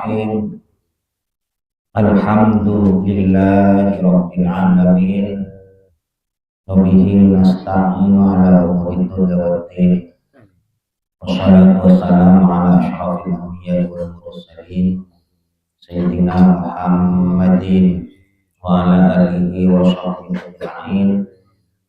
Bismillahirrahmanirrahim. Alhamdulillahirabbil alamin. Wa bihi nasta'inu ala umuri dunya waddin. Wassalatu wassalamu ala asyrafil anbiya'i wal mursalin sayyidina Muhammadin wa ala alihi wa sahbihi ajma'in.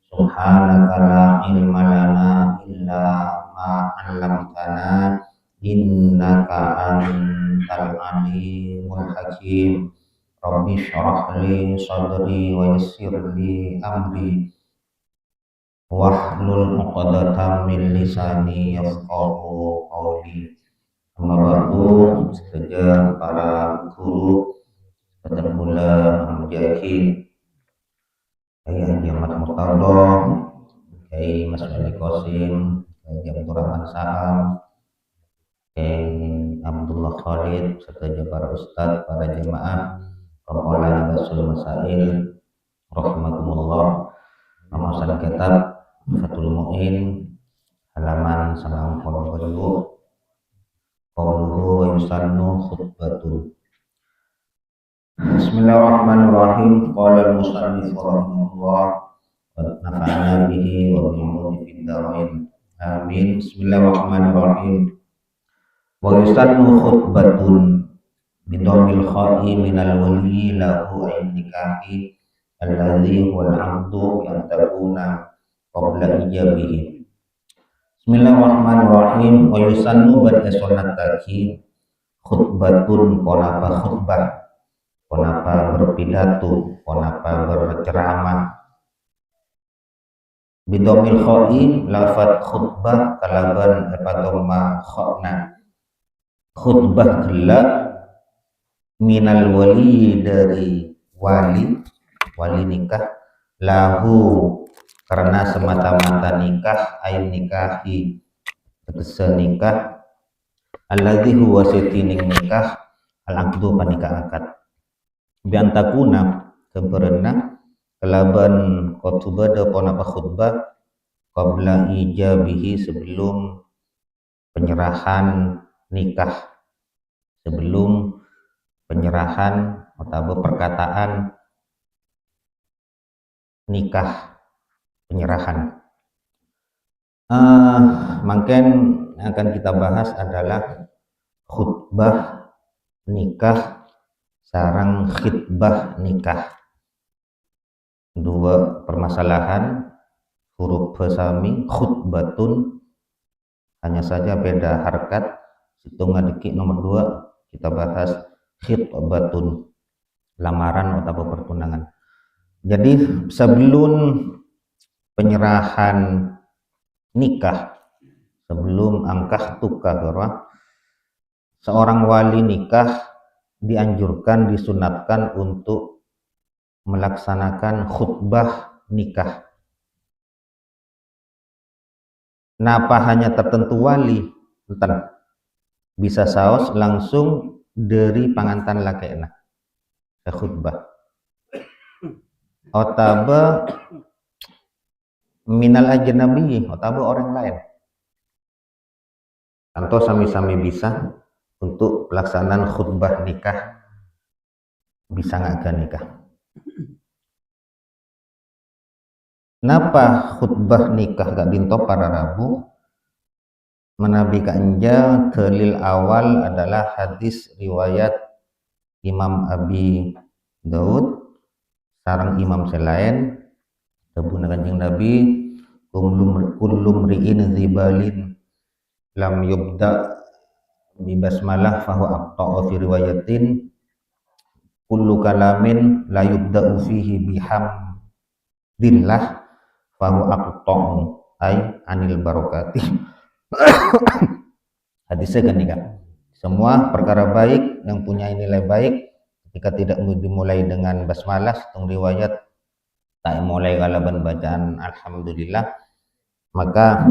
Subhanaka la ilma lana illa ma 'allamtana innaka antal alimul hakim. Rabbi shrah li sadri wa yassir li amri wahlul 'uqdatam min lisani yafqahu qawli. Amma ba'du, sejajar para guru dan pula mujahid Ayah Jamat Murtado, Kiai Mas Wali Qasim, Kiai Abdul Rahman Saham, Kiai Abdullah Khalid, serta para ustadz, para jemaah, Rompolan Basul Masail, Rahmatullah, Pemasan Kitab Fathul Mu'in, halaman 90. Qauluhu wa yusannu khutbatun. Bismillahirrahmanirrahim. Qala al-musannif rahimahullah wa nafa'ana bihi wa bi'ulumi fid dharain. Amin. Bismillahirrahmanirrahim. Wa yusannu khutbatun bidomil kha'i minal wali lahu nikahi alladhi huwa al-'aqdu yang takuna qabla ijabihi. Bismillahirrahmanirrahim. Wa yusannu ba'da sunnataki khutbatun qanapa khutbah, konapa berpidato, konapa berceramah. Bidomil khoi lafad khutbah kalaban epatoma khokna. Khutbah gelak minal wali dari wali nikah, lahu karena semata-mata nikah, ain nikahi tegese nikah, alladzi huwa sitining nikah, al-aqdu panikah akad. Biantakuna keberena kelaban khutbah ponapa khutbah qabla ijabihi sebelum penyerahan nikah, sebelum penyerahan atau perkataan nikah, penyerahan. Mungkin akan kita bahas adalah khutbah nikah sarang khitbah nikah. Dua permasalahan, huruf sami khutbatun, hanya saja beda harkat. Hitung ngadeki nomor 2 kita bahas khitbatun, lamaran atau pertunangan. Jadi sebelum penyerahan nikah, sebelum angkah tukah, seorang wali nikah dianjurkan, disunatkan untuk melaksanakan khutbah nikah. Napa hanya tertentu wali? Enten. Bisa saos langsung dari pangantan lakena ke khutbah. Otaba minal ajnabi, otaba orang lain. Tentu sami-sami bisa untuk pelaksanaan khutbah nikah, bisa nggak nikah. Napa khutbah nikah gak dinto para rabu? Menabi kanja kelil awal adalah hadis riwayat Imam Abi Daud sarang imam selain tabuna kanjeng Nabi, kullum ri'in zibalin lam yubda bi basmalah fahu aqta'a fi riwayatin kullu kalamin la yubda'u fihi bihamdillah fahu aqta'u ay anil barokati. Hadisnya kan nikah, semua perkara baik yang punya nilai baik ketika tidak dimulai dengan basmalah, tung riwayat tak mulai kalaban bacaan alhamdulillah, maka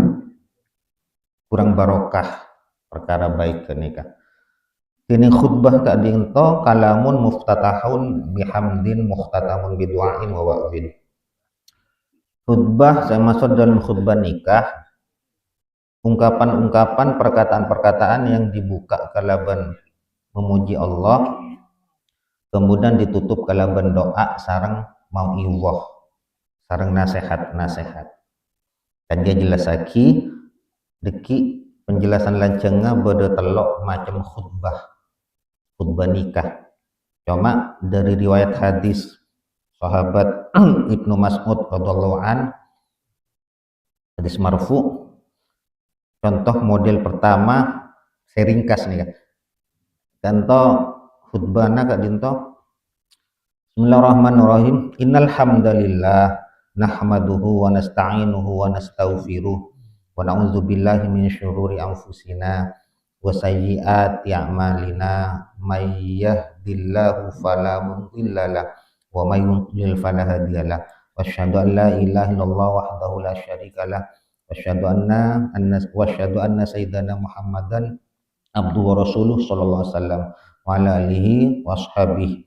kurang barokah perkara baik ke nikah. Ini khutbah kak dinto kalamun muftatahun bihamdin muftatamun bidu'ain wa wa'bin. Khutbah saya masuk dalam khutbah nikah, ungkapan-ungkapan, perkataan-perkataan yang dibuka kalaban memuji Allah, kemudian ditutup kalaban doa sareng mau iwah, sareng nasihat. Dan dia jelas lagi deki penjelasan lancengnya beda telok macam khutbah nikah. Cuma dari riwayat hadis sahabat Ibnu Mas'ud radhiyallahu an, hadis marfu, contoh model pertama saya ringkas nih kan. Contoh khutbahna kak dinto, Bismillahirrahmanirrahim. Innal hamdalillah nahmaduhu wa nasta'inuhu wa nastaghfiruh wa na'udzubillahi min syururi anfusina wa sayyiati a'malina may yahdihillahu fala mudhillalah wa may yudlil fala hadiyalah wa asyhadu an la ilaha illallah wahdahu la syarikalah wa asyhadu anna sayyidana Muhammadan abduhu wa rasuluh sallallahu alaihi wasallam wa ala alihi wa ashabihi.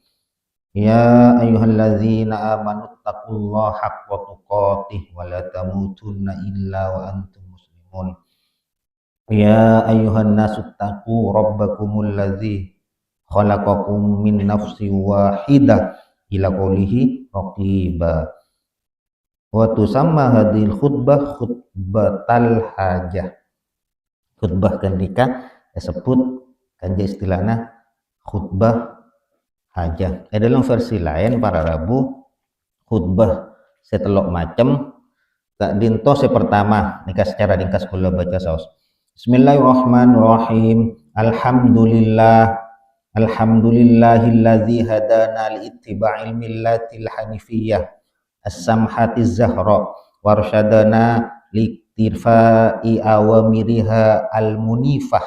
Ya ayyuhalladzina amanu taqullaha haqqa tuqatih wa la tamutunna illa wa antum muslimun. Ya ayyuhan nasu taqu rabbakumul ladzi khalaqakum min nafsin wahidah ila qoulihi raqiba. Wa tusamma hadhil khutbah khutbatal hajah. Khutbah ketika disebut kanja istilahnya khutbah hajah. Dalam versi lain para rabu khutbah setelok macam tak dinto pertama nikah secara ringkas kula baca saos. Bismillahirrahmanirrahim. Alhamdulillahilladzi hadana liittiba'il millatil hanifiyyah as-samhatiz zahra warsyadana liiktifa'i awamiriha al-munifah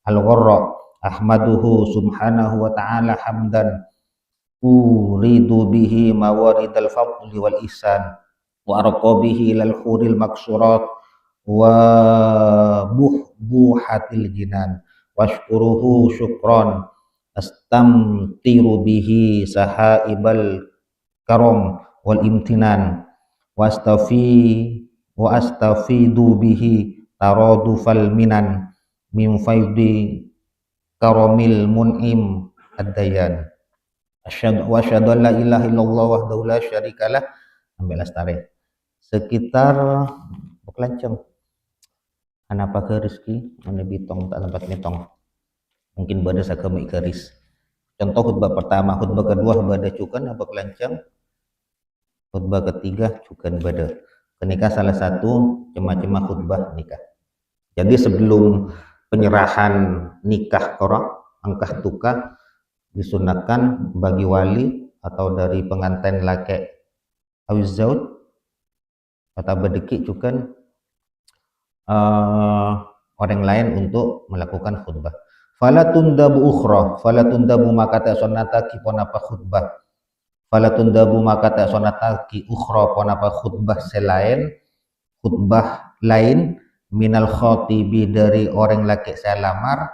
al-gharra. Ahmaduhu subhanahu wa ta'ala hamdan uridu bihi mawaridal fadli wal ihsan wa arqabihi ilal huril maksurat wa buhatil jinan washkuruhu syukran astamtiru bihi sahaibal karam wal imtinan wa astafidu bihi taradufal minan min faidi karamil mun'im ad-dayan. Asyhadu an la ilaha illallah wahdahu la syarikalah sampai lastari. Sekitar bekelanceng anapa ke rezeki mana bitong tak tempat mitong mungkin bada sakemi keris. Contoh khutbah pertama, khutbah kedua bada cukan apa kelanceng, khutbah ketiga cukan bada kenikah salah satu cema-cema khutbah nikah. Jadi sebelum penyerahan nikah korok angkah tukah disunatkan bagi wali atau dari pengantin laki awiz zaud atau berdeki cukan orang lain untuk melakukan khutbah. Fala tundabu maka tak sonataki ponapa khutbah. Fala tundabu maka tak sonataki ukhra ponapa khutbah selain khutbah lain minal khatibi dari orang laki saya lamar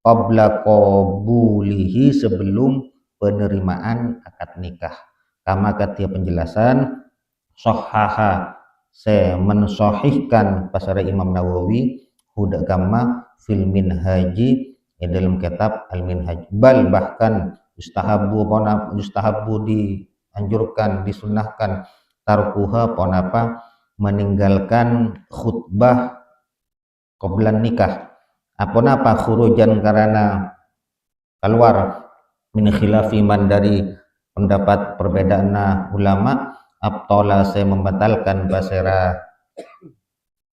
qabla qabulihi sebelum penerimaan akad nikah. Kama katia penjelasan sahhaha saya mensahihkan pasara Imam Nawawi huda kama fil minhaji dalam kitab al minhaj. Bal bahkan yustahabu dianjurkan disunnahkan tarkuha ponapa meninggalkan khutbah qoblan nikah. Apa khurujan karena keluar min khilafi man dari pendapat perbedaan ulama abtola saya membatalkan basera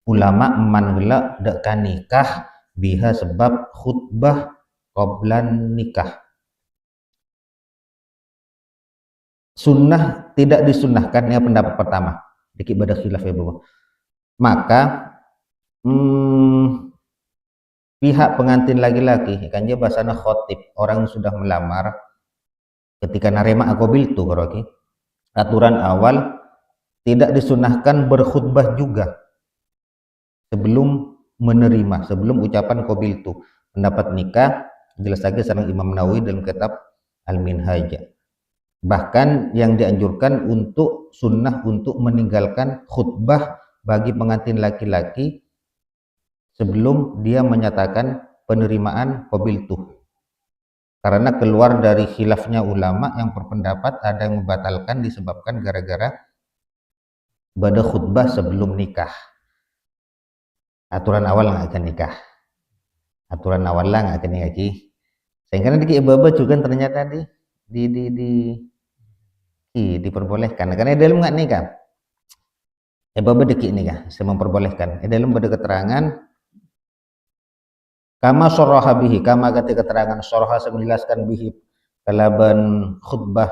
ulama man gelak dekan nikah biha sebab khutbah qoblan nikah. Sunnah tidak disunnahkan ya pendapat pertama dikit pada khilaf ya bapak. Maka pihak pengantin laki-laki kan dia bahasana khotib orang yang sudah melamar ketika narema akobil tu karoki aturan awal tidak disunahkan berkhutbah juga sebelum menerima, sebelum ucapan qabil tu pendapat nikah jelas lagi sareng Imam Nawawi dalam kitab Al-Minhaj. Bahkan yang dianjurkan untuk sunnah untuk meninggalkan khutbah bagi pengantin laki-laki sebelum dia menyatakan penerimaan qabil tu. karena keluar dari khilafnya ulama yang berpendapat ada yang membatalkan disebabkan gara-gara pada khutbah sebelum nikah. Aturan awal nggak akan nikah, aturan awal lah nggak akan nikah ki. Sehingga nanti ibu juga ternyata diperbolehkan karena dalam nggak nikah. Ibu deki nikah, saya memperbolehkan. Dalam pada keterangan kama soroha bihi, kama ketika keterangan soroha menjelaskan bihi kalaban khutbah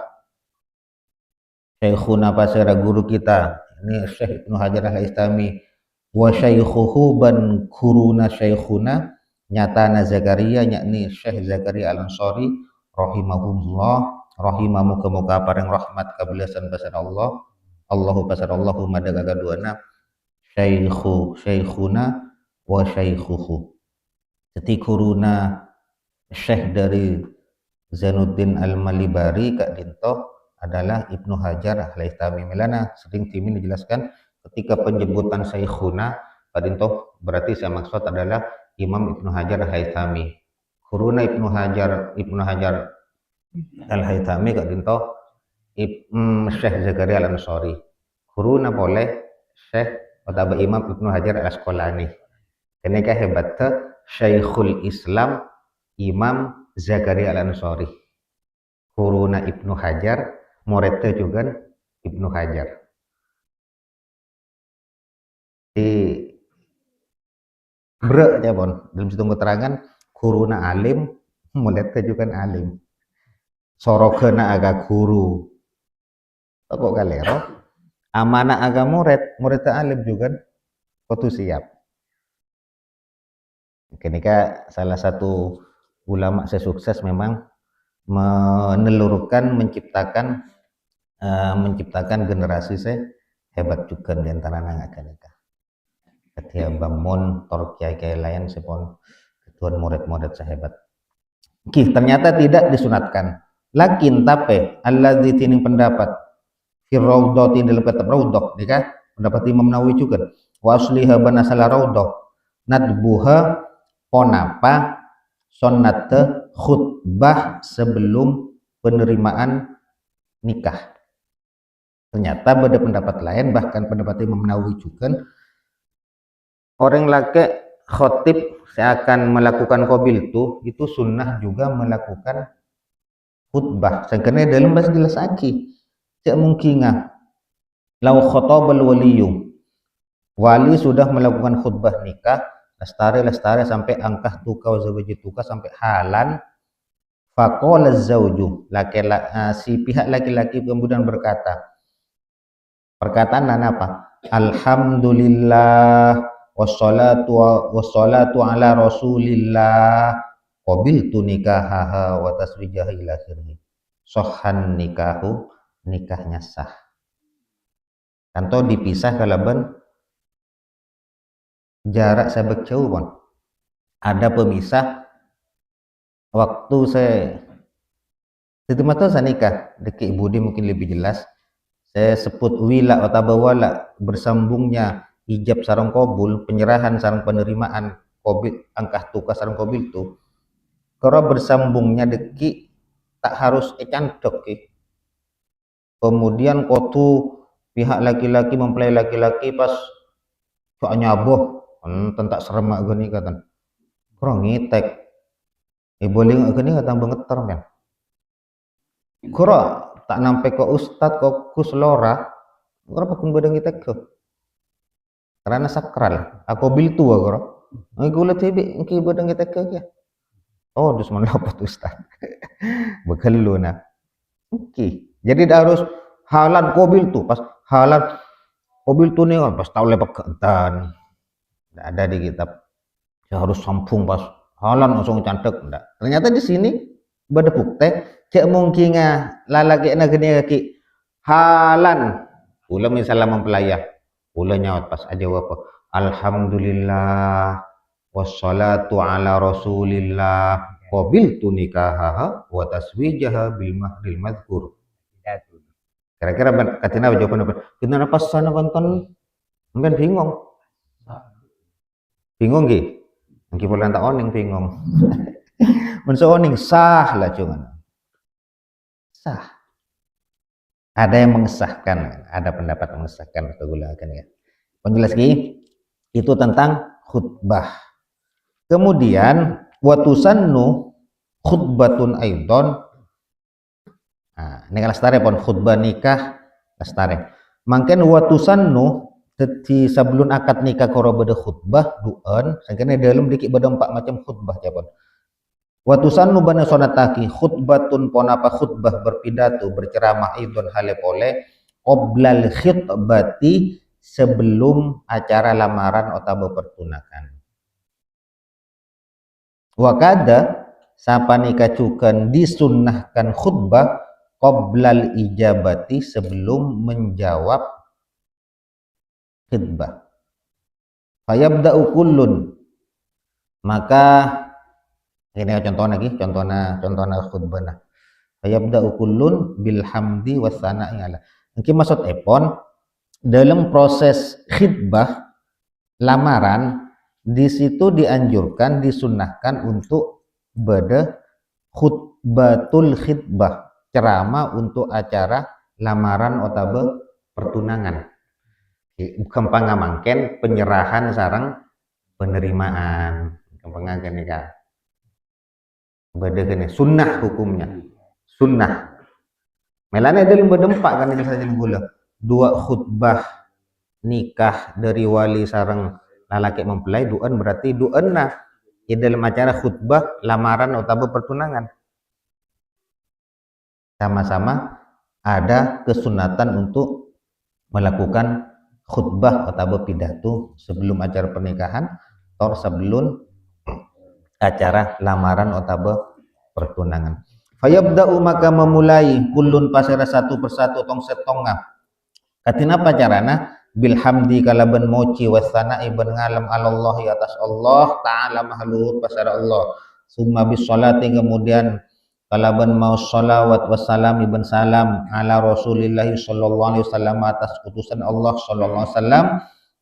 Syekhuna pasera guru kita ini Syekh Ibnu Hajar al-Haytami wa syaikhuhu ban kuruna syekhuna nyatana Zakaria yakni Syekh Zakaria al-Ansari rahimahumullah rahimamu kemuka pareng rahmat kabelasan pasar Allah Allahu pasar Allahumma daga kaduana syekhuna wa syaikhuhu. Jadi kuruna Syekh dari Zainuddin Al-Malibari Kak Dinto adalah Ibnu Hajar al-Haytami. Melana sering timin dijelaskan ketika penyebutan Syekhuna Kak Dinto berarti saya maksud adalah Imam Ibnu Hajar al-Haytami. Kuruna Ibnu Hajar al-Haytami Kak Dinto Syekh Zakaria al-Ansari. Kuruna boleh Syekh atau Imam Ibnu Hajar al-Asqalani. Kenapa hebatnya Syekhul Islam Imam Zakaria al-Ansari. Kuruna Ibnu Hajar, muridnya juga Ibnu Hajar. Di bre ya bon, dalam situ keterangan kuruna alim, muridnya juga alim. Sorogana aga guru. Kok galero? Amanah aga muridnya alim juga kudu siap. Ketika salah satu ulama sesukses memang menelurkan menciptakan generasi hebat juga di antara anak nikah. Ketika bangun torkiai lain sepon ketuan murid-murid sehebat. Ternyata tidak disunatkan. Lakin tapi alladzi tini pendapat fi raudhati dalam kitab raudhah nikah pendapat Imam Nawawi juga. Wa asliha banasala raudhah nadbuha ponapa sunnate khutbah sebelum penerimaan nikah. Ternyata pada pendapat lain bahkan pendapat Imam Nawawi juga orang laki khotib seakan melakukan qabil itu sunnah juga melakukan khutbah. Karena dalam bahasa jelas aki tidak mungkin lau khotabal waliyu wali sudah melakukan khutbah nikah lestari sampai angkah tuka wazawaji tuka sampai halan faqala zauju si pihak laki-laki kemudian berkata perkataan apa alhamdulillah wassalatu ala rasulillah qabiltu nikahaha wa taswijaha ila akhirih sohan nikahnya sah. Kanto dipisah kalaban jarak sabak jauh pun ada pemisah waktu saya nikah deki ibu dia mungkin lebih jelas saya sebut wila atau bawala bersambungnya ijab sarang qabul penyerahan sarang penerimaan qabil angkah tukah sarang qabil itu karena bersambungnya deki tak harus candok kemudian kotu pihak laki-laki mempelai laki-laki pas soalnya aboh tentak seremak gini katan kurang ngitek boleh nggak gini kata bangeter men kurang tak nampai ke ustad kok kuslora kurang pakun badang ngitek ke karena sakral aku bil tua kurang aku lihat tibi ngki badang ngitek ke oh dus melapot ustad bekelu nah oke jadi harus halan kobil tuh pas halan kobil tuh nih pas tahu lepak kentan tidak ada di kitab saya harus sampung pas halan langsung cantik enggak ternyata di sini pada bukti cek mungkin lalaki nak gini kaki halan ulah misalnya mempelai ulah nyawat pas aja apa alhamdulillah wassalatu ala rasulillah qabiltu nikahaha wa taswijaha bil mahril madhkur kira-kira katina jawaban apa kenapa sana banton mungkin bingung nggih mungkin tak oning bingung mensoning sah lah cuman sah. Ada yang mengesahkan, ada pendapat mengesahkan atau gulakan ya. Penjelas itu tentang khutbah. Kemudian watusannu khutbatun aidon. Nah, ini lastare pon khutbah nikah lastare. Mangken watusannu teti sebelum akad nikah koro beda khutbah duan, sangkene dalam dikit beda 4 macam khutbah japon. Watusannu bana sonataki khutbatun pon apa khutbah berpidato berceramah idon hale pole qoblal khitbati sebelum acara lamaran atau pertunakan. Wakada sapa nikah cukan disunnahkan khutbah qoblal ijabati sebelum menjawab khutbah. Fayabda'u kullun, maka ini contohnya khutbah nah. Fayabda'u kullun bilhamdi wassana'i ala. Mungkin maksud epon dalam proses khutbah lamaran di situ dianjurkan disunnahkan untuk beda khutbatul khutbah, ceramah untuk acara lamaran atau pertunangan. Bukan pangamangken penyerahan sarang penerimaan, kempangakan nikah. Beda kene sunnah hukumnya. Sunnah. Melane dalam berdempak kan ini saja gula. 2 khutbah nikah dari wali sarang lalaki mempelai duan berarti duanna di dalam acara khutbah lamaran atau pertunangan. Sama-sama ada kesunatan untuk melakukan khutbah atau pidato sebelum acara pernikahan atau sebelum acara lamaran atau pertunangan. Fayabda'u maka memulai kullun pasera satu persatu tong setongah. Katina apa carana? Bilhamdi kalaban moci wassana'i ben ngalam alallahi atas Allah ta'ala mahluhur pasera Allah. Summa bis salati kemudian kalaban mau salawat wassalam ibn salam ala Rasulillahi sallallahu alaihi wasallam atas utusan Allah sallallahu alaihi wasallam.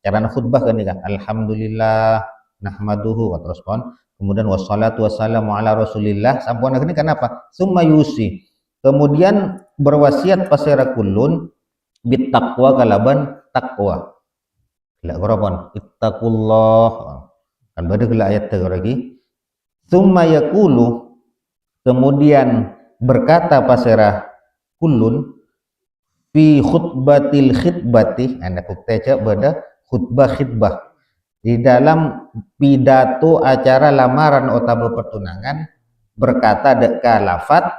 Carana khutbah kan nikah. Alhamdulillah nahmaduhu wa terus pon. Kemudian wassalatu wassalamu ala Rasulillah sampun ini kenapa? Summa yusi. Kemudian berwasiat pasera kulun bit taqwa kalaban takwa. Gila korapon ittaqullah. Kan bade gila ayat lagi. Summa yaqulu kemudian berkata pasera kulun fi khutbatil khitbati anda kukteja pada khutbah khitbah di dalam pidato acara lamaran atau pertunangan berkata deka lafat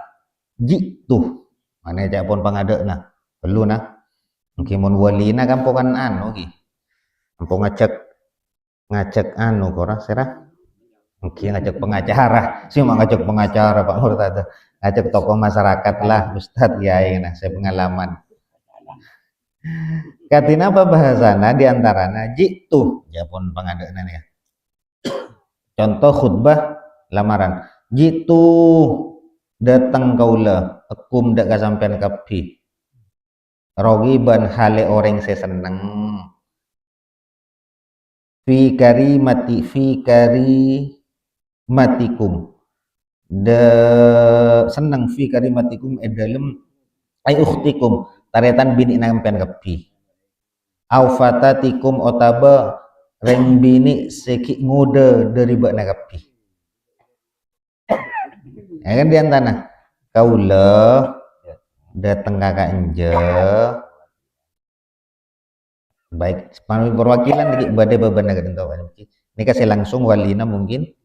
jitu mana aja pun pangadekna perlu nah mungkin mun walina kampungan anu ki kampung ngajak anu kora serah mungkin ngajak pengacara sih mau ngajak pengacara Pak Murtada ngajak tokoh masyarakat lah Ustadz ya nah saya pengalaman katina apa bahasana diantaranya jitu ya pun pengadaan ya contoh khutbah lamaran jitu datang kaula akum dak kasampean kapi rogiban hale orang saya seneng fi matikum de seneng fi karimatikum edalem ay ukhtikum taretan bini nampen kepi au fatatikum otaba reng bini seki ngude dari bak nakapi ya kan diantana kaula dateng kakak enje baik pami perwakilan di badai beban negara ini kasih langsung walina mungkin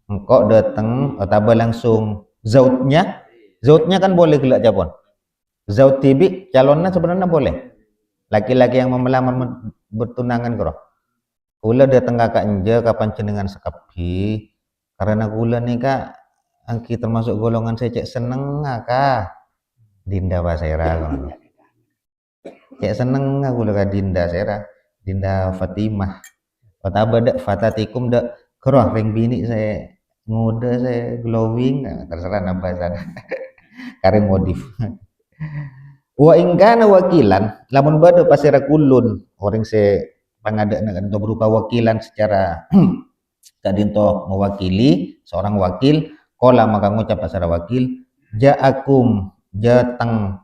engkau dateng otaba langsung zautnya kan boleh gelak Japon zaut tibik calonnya sebenarnya boleh laki-laki yang melamar bertunangan karo kula datang kakak enje kapan cendengan sekapi karena kula nih kak angki termasuk golongan saya cek seneng kak dinda pasera cek seneng aku lega dinda sera dinda Fatimah otaba dak fatatikum dak karo ring bini saya muda saya glowing terserah nambah sana kare modif wa ingkana wakilan lamun bado pasira kulun orang se pangadana kan berupa wakilan secara kadinto mewakili seorang wakil Kola maka ngucap pasara wakil, ja'akum jatang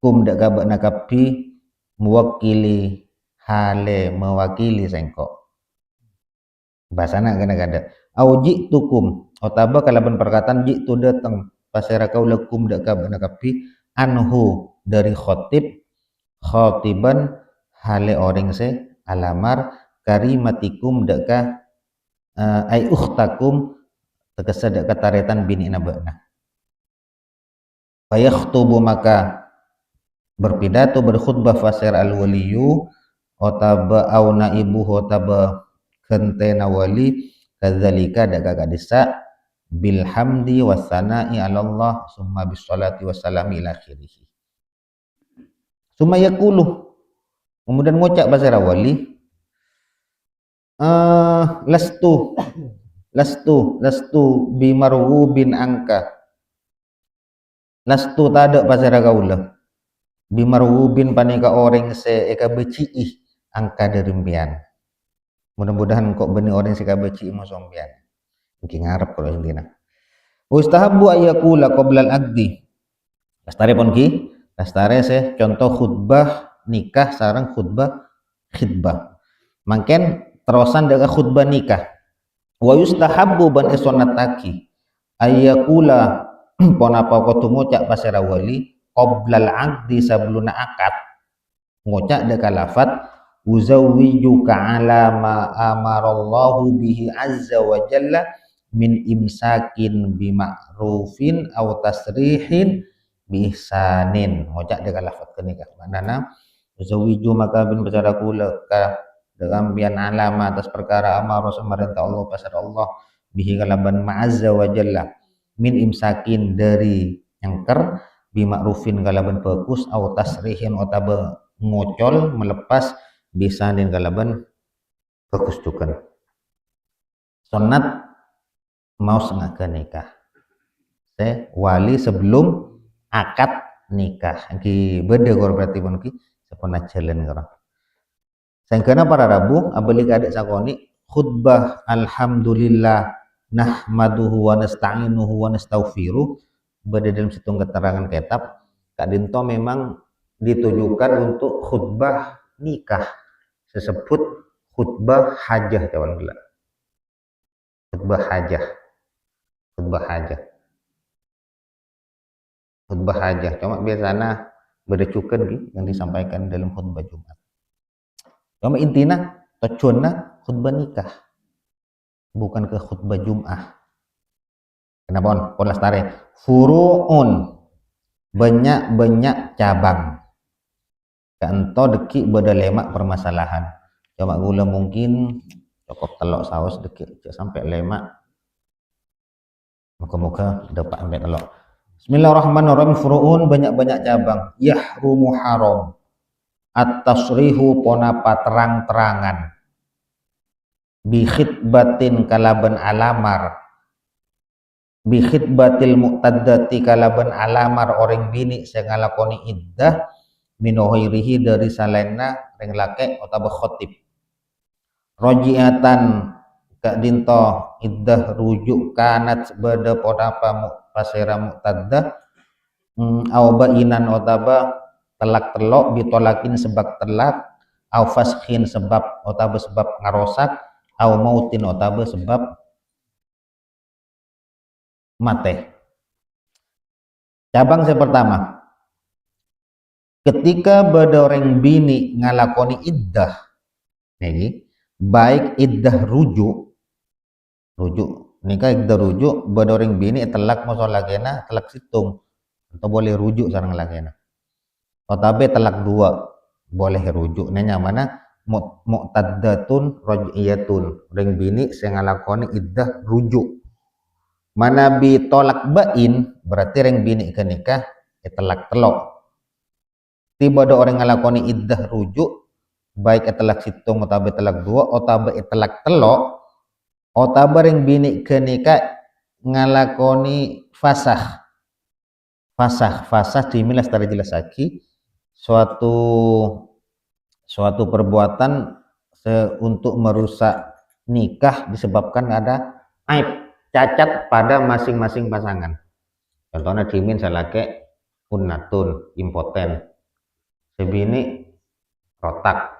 kum dak gabak nakapi mewakili hale mewakili sengkok. Bahasana kadang-kadang au ji'tukum otaba kalaban perkataan ji'tu datang pasara kaulakum dak gabak nakapi anhu dari khotiban hale orang se alamar karimatikum daka ay ukhtakum tegese dak kataretan bini nabana. Fayakhtubu maka berpidato berkhutbah fasir al-waliyu otaba au naibuhu otaba kentena wali kadzalika dak kadisa bilhamdi wassana'i 'ala Allah summa bisholati wassalami ila akhirih. Summa yaqulu kemudian ngucap pasir wali lastu bimarwubin angka lastu tada pasara kaula bimarwubin panika orang se eka beci angka derimpian. Mudah-mudahan kok benih orang se eka beci musompian mungkin ngarep kalau intina ustahabu ayakula qoblal agdi lastare pon ki lastare se contoh khutbah nikah sarang khutbah khidbah mangken terusan dengan khutbah nikah wa yustahabbu ban isonataki ayakula ponapa ko ngucap pasara wali qoblal aqdi sabluna akad ngucap de kalafat uzawwijuka ala ma amarallahu bihi azza wa jalla min imsakin bima'rufin aw tasrihin bi ihsanin ngucap de kalafat kenikah manana uzawwiju maka bin pasara kula ka dengan bian alama atas perkara amar pemerintah Allah pasar Allah bihi kalaban ma'azza wa jalla min imsakin dari nyengker bima'rufin kalaban bagus au tasrihin otaba ngocol melepas bisa din kalaban bagus juga sunat mau sengaja nikah wali sebelum akad nikah ki beda kor berarti pun ki sepona jalan karo sangkana para rabu abali kadek sakoni khutbah alhamdulillah nahmaduhu wa nasta'inuhu wa nastaghfiruh berada dalam situng keterangan kitab Kak Dinto memang ditujukan untuk khutbah nikah disebut khutbah hajah kawan gila khutbah hajah cuma biasanya berdecukan yang disampaikan dalam khutbah Jumat cuma intinya tujuannya khutbah nikah bukan ke khutbah Jum'ah. Kenapa on lastare furu'un banyak cabang kanto deki beda lemak permasalahan coba gula mungkin cukup telok saus deki sampai lemak muka-muka dapat sampai telok. Bismillahirrahmanirrahim furu'un banyak cabang yahrumu haram at-tasrihu ponapa terang-terangan bi khitbatin kalaban alamar bi khitbatil muqtaddati kalaban alamar orang bini sing ngalakoni iddah min ghairihi dari salena ring lake utawa khotib rojiatan Kak Dinto iddah rujuk kanat bada ponapa pasera muqtaddah au bainan utawa telak telok bitolakin sebab telak au faskhin sebab utawa sebab ngarosak au mautin utawa sebab mate. Cabang yang pertama ketika bedoreng bini ngalakoni iddah ini baik iddah rujuk nikah iddah rujuk bedoreng bini telak masolagena telak situng atau boleh rujuk sareng lagena otabe telak dua boleh rujuk nanya mana muqtaddatun raj'iyatun ring bini sing ngalakoni iddah rujuk mana bi tolak bain berarti ring bini ke nikah telak telok tiba ada orang ngalakoni iddah rujuk baik telak situng otabe telak dua otabe telak telok otabe ring bini ke nikah ngalakoni fasah dimilas tadi jelas lagi suatu perbuatan untuk merusak nikah disebabkan ada aib cacat pada masing-masing pasangan. Contohnya dimin salake unnatun, impoten. Sebini rotak,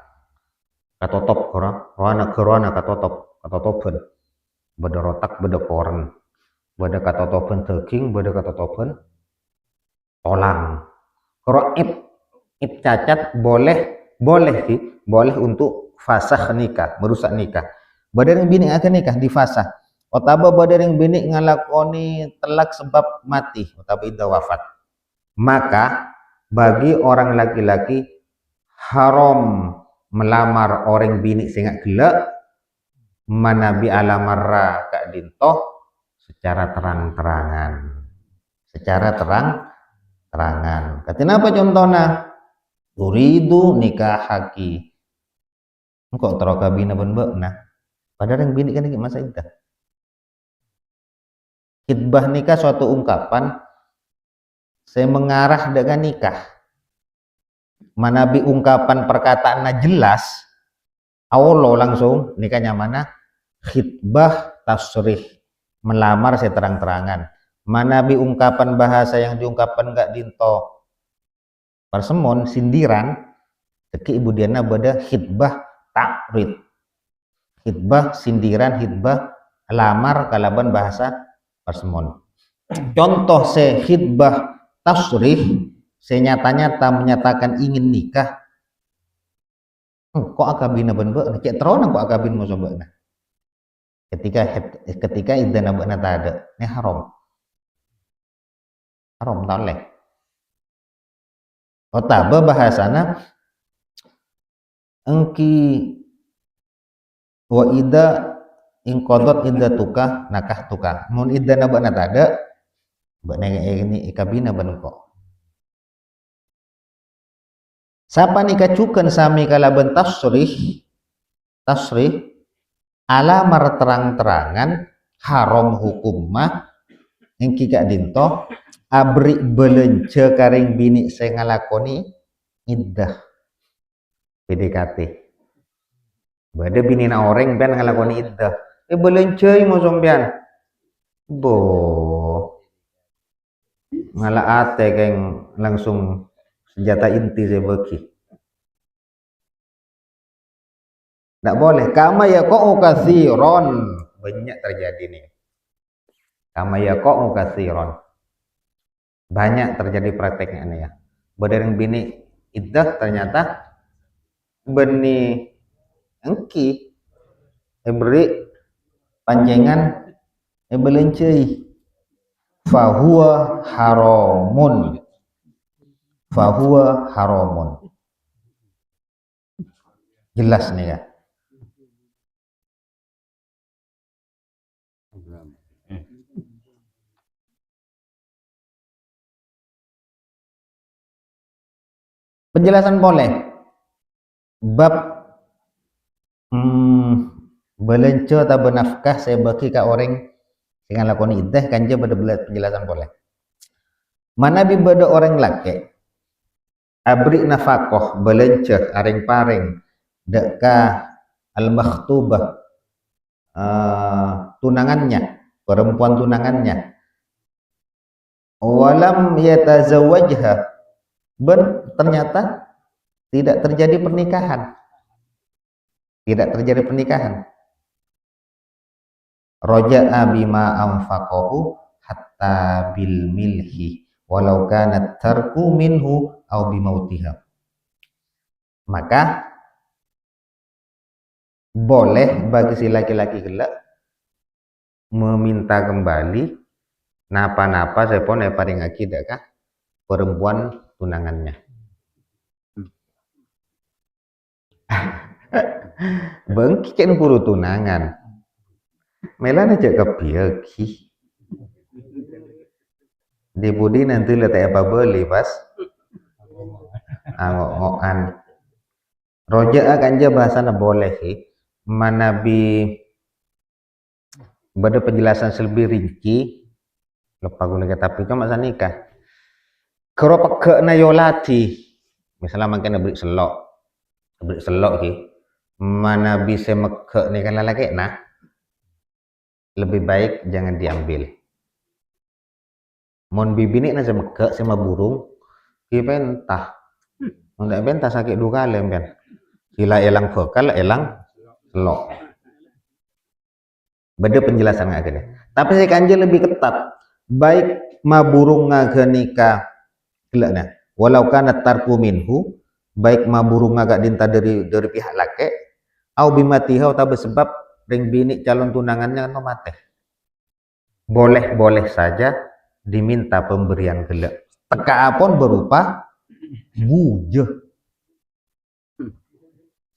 katotop roana katotopen. Beda rotak, beda koren. Beda katotopen daging, beda katotopen tolang. Kalau ip cacat boleh untuk fasah nikah, merusak nikah. Badar yang bini akan nikah di fasah. Otaba badar yang bini ngalakoni telak sebab mati, otaba iddah wafat. Maka bagi orang laki-laki haram melamar orang bini sehingga gelak manabi alamarra kak dintoh secara terang-terangan. Katina apa contohnya? Turidu nikah haki. Engkau teroka bina ben nah. Padahal yang bini kan masa iddah. Khitbah nikah suatu ungkapan saya mengarah dengan nikah. Manabi ungkapan perkataannya jelas, Allah langsung nikahnya mana? Khitbah tasrih, melamar saya terang-terangan. Manabi ungkapan bahasa yang diungkapkan enggak dinto persemon sindiran, teki ibu diana beda khitbah takrid. Khitbah sindiran, khitbah lamar kalaban bahasa persemon. Contoh se khitbah tasrih, senyata-nyata menyatakan ingin nikah. Kok akabina benbe, cek teron kok akabin mau coba nah. Ketika idana bana ada, ini haram toleh. Otaba bahasana engki wa ida ingkodot ida tuka nakah tuka. Mun idana bana ada, bana ini ikabina benko. Sapa nikacukan sami kalaban tasrih alamar terang-terangan haram hukum mah engki gak dinto abri belence karing bini saya ngalakoni iddah PDKT. Bada bini na orang ben ngalakoni iddah. Belence mo sombian. Bo ngala ate keng langsung senjata inti saya bagi. Tidak boleh. Kama yaqa'u katsiran. Banyak terjadi nih. Kama yaqa'u katsiran. Banyak terjadi prakteknya nih ya. Badar bini iddah ternyata beni engki beri panjengan belencei fahuwa haramun. Jelas nih ya. Penjelasan boleh bab belenco atau benafkah saya bagi ke orang yang lakoni iddah kanja pada penjelasan boleh. Mana bi bada orang laki abri nafakoh belenco aring paring deka al-makhtubah tunangannya, perempuan tunangannya walam yatazawwajha ternyata tidak terjadi pernikahan. Roja'a bima anfaqahu hatta bil milhi walau kanat tarku minhu au bimautiha. Maka boleh bagi si laki-laki gelak meminta kembali napa-napa sepon paring akidah kah perempuan tunangannya. Bengki kan guru tunangan melan aja kebiaki di budi nanti lihat apa beli pas ngokan roja akan aja bahasana boleh sih manabi pada penjelasan lebih rinci lepas guna tapi kan masa nikah keropak ke nayolati misalnya makin beri selok ki mana bisa mekek nih kan lagi nah lebih baik jangan diambil. Mon bibini na sama ke sama burung, kipentah. Ndak bentah sakit dua kali ben. Sila elang vokal, elang selok. Beda penjelasan ngagene. Tapi saya kanjeng lebih ketat. Baik ma burung ngagenika gelakna. Walau kana tarku minhu, baik ma burung ngagak dinta dari pihak laki, au bimatiha atau sebab ring bini calon tunangannya kan mate. Boleh-boleh saja diminta pemberian gelak. Teka pun berupa bujah.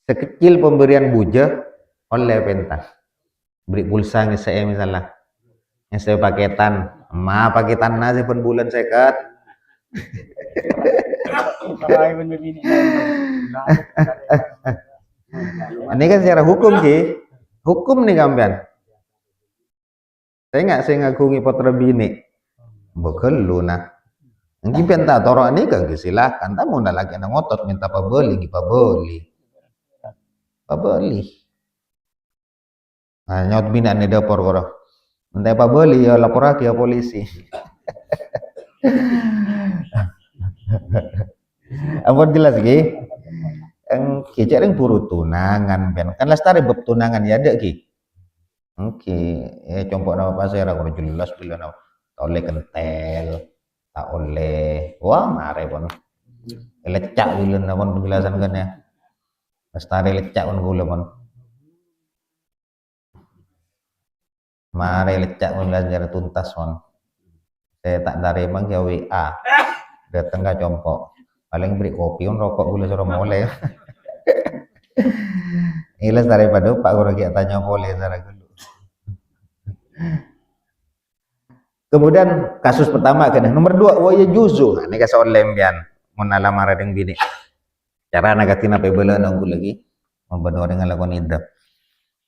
Sekecil pemberian bujah oleh pentas. Beri pulsa nge saya misalnya. Yang saya paketan, paketan nasi pun bulan sekat. Ini kan secara hukum ki, hukum nih kampian. Saya ngagungi potra bini, bekelu nah. Nggih penta toro ini kan silakan, tamu ndak lagi nang ngotot minta pabeli, pabeli. Nah, nyaut bina nih dapur koro. Minta pabeli ya lapor lagi ya polisi. Ampun jelas ki. Kecek ring buru tunangan ben. Kan lestari bab tunangan ya ada ki. Oke, ya compok nama pasir aku jelas bila nama oleh kentel, tak oleh. Wah, mare pon. Lecak bila nama penjelasan kan ya. Lestari lecak pon gula pon. Mare lecak pon belajar tuntas pon. Saya tak dari emang ya WA. Datang ke compok. Paling beri kopi pun rokok gula suruh mulai. Ilas daripada Pak Guru tanya boleh cara dulu. Kemudian kasus pertama kan nomor 2 waya juzu. Ini kasih lembian menala marading bini. Cara nagatina pebela nunggu lagi membenar dengan lakon idap.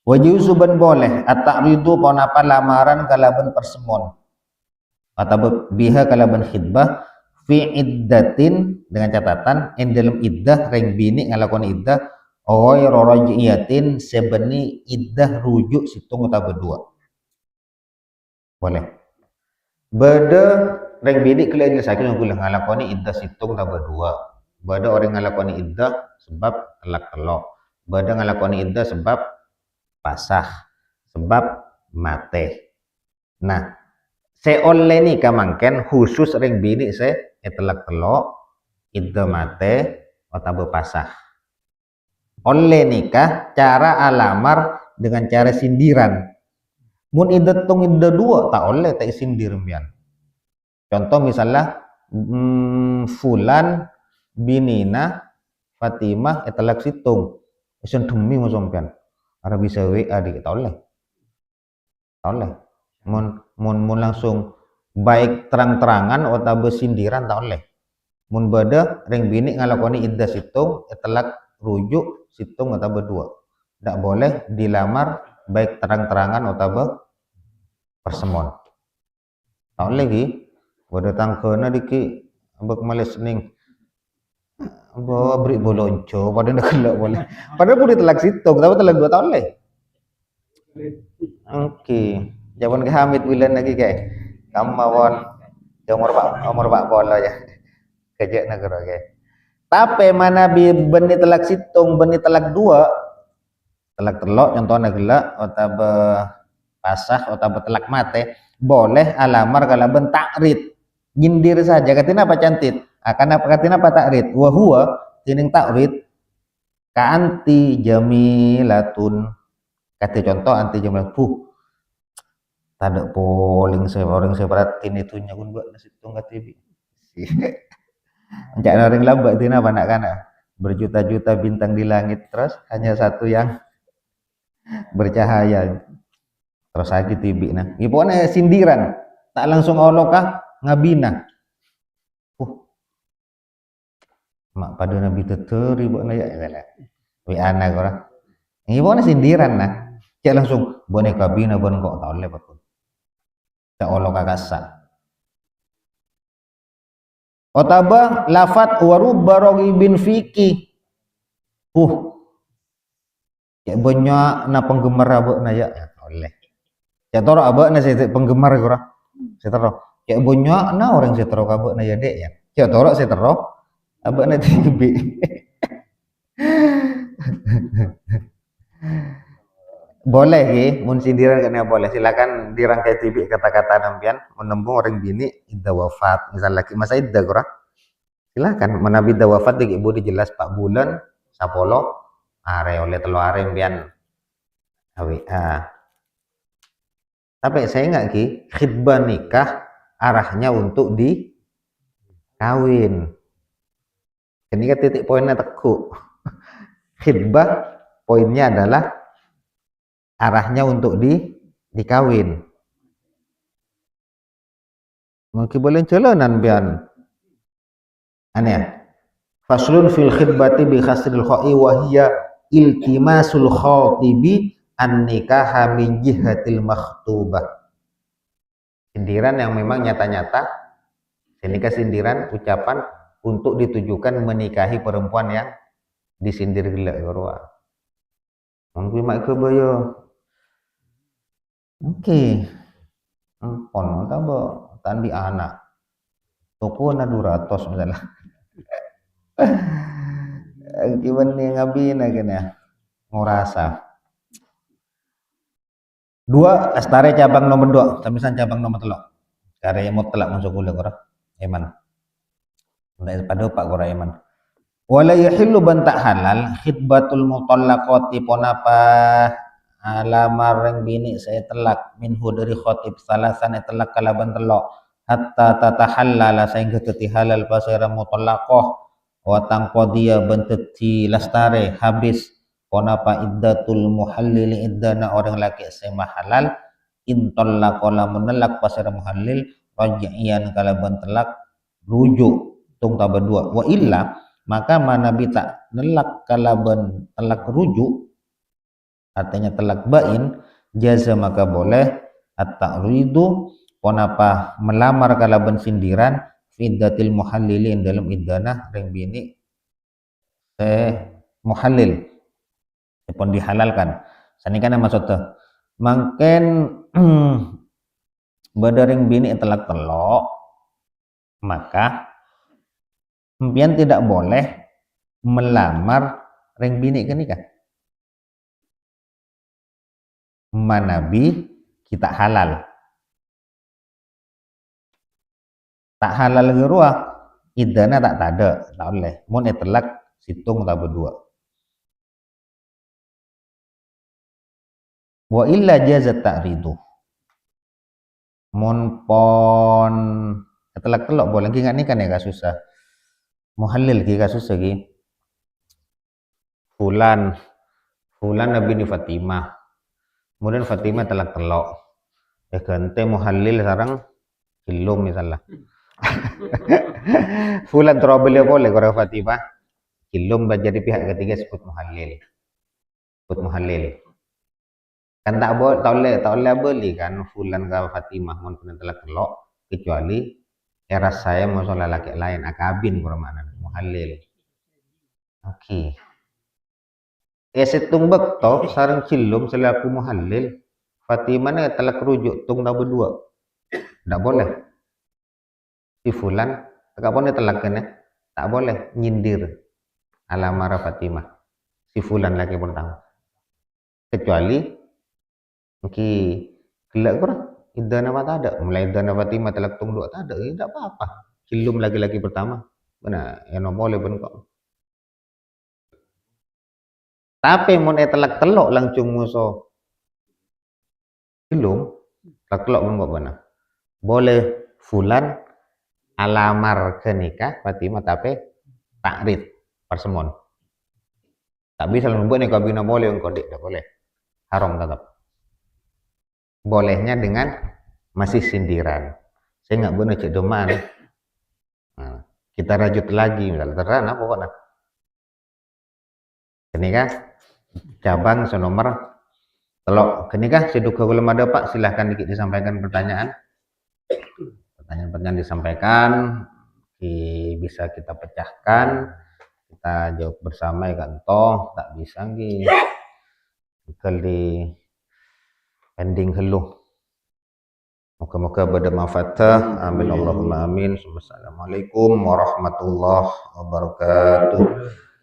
Wajuzu ban boleh at-ta'ridu pon apa lamaran kalaban persemon atau biha kalaban khidbah fi iddatin dengan catatan in dalam iddah ring bini ngalakon iddah ghairu raj'iyatin sebeni iddah rujuk situng atau berdua. Boleh. Beda ring bini kalian sakit yang kulah ngalakoni iddah situng atau berdua. Beda orang ngalakoni iddah sebab telak telok. Beda ngalakoni iddah sebab pasah, sebab mate. Nah, saya oleh ni kamangken khusus ring bini saya telak telok, iddah mate atau berpasah. Oleh nikah cara alamar dengan cara sindiran. Mun iddah tung iddah dua tak oleh tak sindir mian. Contoh misalnya fulan binina Fatimah etalak situng. Isun demi musompian. Ara bisa WA di tak oleh. Tak oleh. Mun langsung baik terang-terangan atau bersindiran tak oleh. Mun beda ring bini ngalakoni iddah situng etalak rujuk situng atau berdua. Tidak boleh dilamar baik terang-terangan atau persemon. Tak oleh ki. Beda tangkena diki ambek males ning. Bawa beri bolonco pada nak gelak boleh. Padahal pun ditelak situng tapi telak 2 tahun leh. Oke. Jaman ke Hamid bulan lagi kayak. Kamu mawon umur pak bola ya. Kejak negara kayak. Tapi mana beni telak situng, beni telak 2, telak telok contohnya gelak atau pasah atau telak mate, boleh alamar kalau ben takrid. Nyindir saja katina apa cantit? Akan apa katina apa takrid? Wa huwa tining takrid ka anti jamilatun. Kata contoh anti jamilatun. Tanda polling saya orang saya perhatiin itu nyakun buat nasi tunggat TV. Mencak orang lambak tina apa nak kana berjuta-juta bintang di langit terus hanya satu yang bercahaya terus lagi TV nah pokoknya sindiran tak langsung olokah ngabina mak pada nabi teteri buat layak wi anak orang ini pokoknya sindiran nah cak langsung boneka bina bon kok tak oleh betul tak olok kakasa otaba lafat warubba bin fiki ya banyak na penggemar abek na ya oleh Ya toro abak na saya penggemar kurang. Saya toro. Kayak banyak na orang saya toro abak na jadi ya. Ya toro saya toro abak na tibi. Boleh ya, mun sindiran kan ya boleh. Silakan dirangkai tibi kata-kata nampian menembung orang bini iddah wafat. Misal laki masa iddah kurang. Silakan menabi iddah wafat di ibu dijelas 4 bulan sapolo are oleh telo are mbian HWA. Tapi saya nggak ki khidbah nikah arahnya untuk dikawin. Ini kan titik poinnya teku. Khidbah poinnya adalah arahnya untuk dikawin. Mungkin boleh colonan bian. Aneh. Faslun fil khidbati bi khasril kha'i wa hiya iltimasul khatibi an nikaha min jihatil makhtubah. Sindiran yang memang nyata-nyata, ini sindiran ucapan untuk ditujukan menikahi perempuan yang disindir gila gorwa. Mungkin mak ke boyo. Oke. Pon tabo tandi anak. Toko na 200 misalnya. Gimana nih ngabina kena ngurasa. 2 astare cabang nomor 2, samisan cabang nomor 3. Karya mutlak masuk kuliah korang. Eman. Ndak pada pak korang eman. Wala yahillu bantak halal khidbatul mutallaqati ponapa alamar yang bini saya telak minhu dari khotib salasan telak kalaban telok hatta tatahallala sehingga teti halal pasira mutallaqah wa tangqadiya benteti lastare habis ponapa iddatul muhallili iddana orang laki sema halal intallaqala menelak pasira muhallil raj'iyan kalaban telak rujuk tung taba 2 wa illa maka mana bita nelak kalaban telak rujuk artinya telak bain jaza maka boleh at-ta'ridu ponapa melamar kalaban sindiran fiddatil muhallilin dalam iddanah ring bini muhallil pun dihalalkan sanikana maksudnya mangken badaring bini telak telok maka mpian tidak boleh melamar ring bini ke nikah manabi kita halal tak halal gerua idana tak tada tak boleh mun telak situng tak berdua wa illa jazat ta'ridu mun pon telak telok boleh lagi nggak nikah ya susah muhallil ki kasus lagi fulan nabi ni Fatimah kemudian Fatimah telak telok ya gante muhallil sekarang belum misalnya fulan trouble ya boleh kalau Fatimah belum jadi pihak ketiga sebut muhallil kan tak boleh beli kan fulan ke Fatimah mun telak telok kecuali era saya mau soal laki lain akabin bermakna muhallil. Oke. Setung bekto sarang cilum selaku muhallil Fatimah nih telah kerujuk tung dah berdua. Tidak boleh. Si fulan tak boleh telak kena tak boleh nyindir alamara Fatimah. Si fulan lagi pertama. Kecuali mungkin gelak kurang idana apa tak ada mulai idana Fatimah telak tung dua tak ada tidak apa-apa cilum lagi-lagi pertama benar ya no boleh pun kok tapi mau telak telok langsung musuh cilum telak telok pun kok benar boleh fulan alamar ke nikah Fatimah tapi takrid persemon tak bisa membuat nikah bina boleh engkau tidak boleh haram tetap bolehnya dengan masih sindiran saya nggak benar cek doman nah, kita rajut lagi misalnya terang apa kok nah kenikah cabang senomor telok kenikah seduka belum ada pak silahkan dikit disampaikan pertanyaan disampaikan bisa kita pecahkan kita jawab bersama ya kan toh tak bisa nggih di pending heluh Moga-moga bermanfaat. Amin Allahumma amin. Assalamualaikum warahmatullahi wabarakatuh.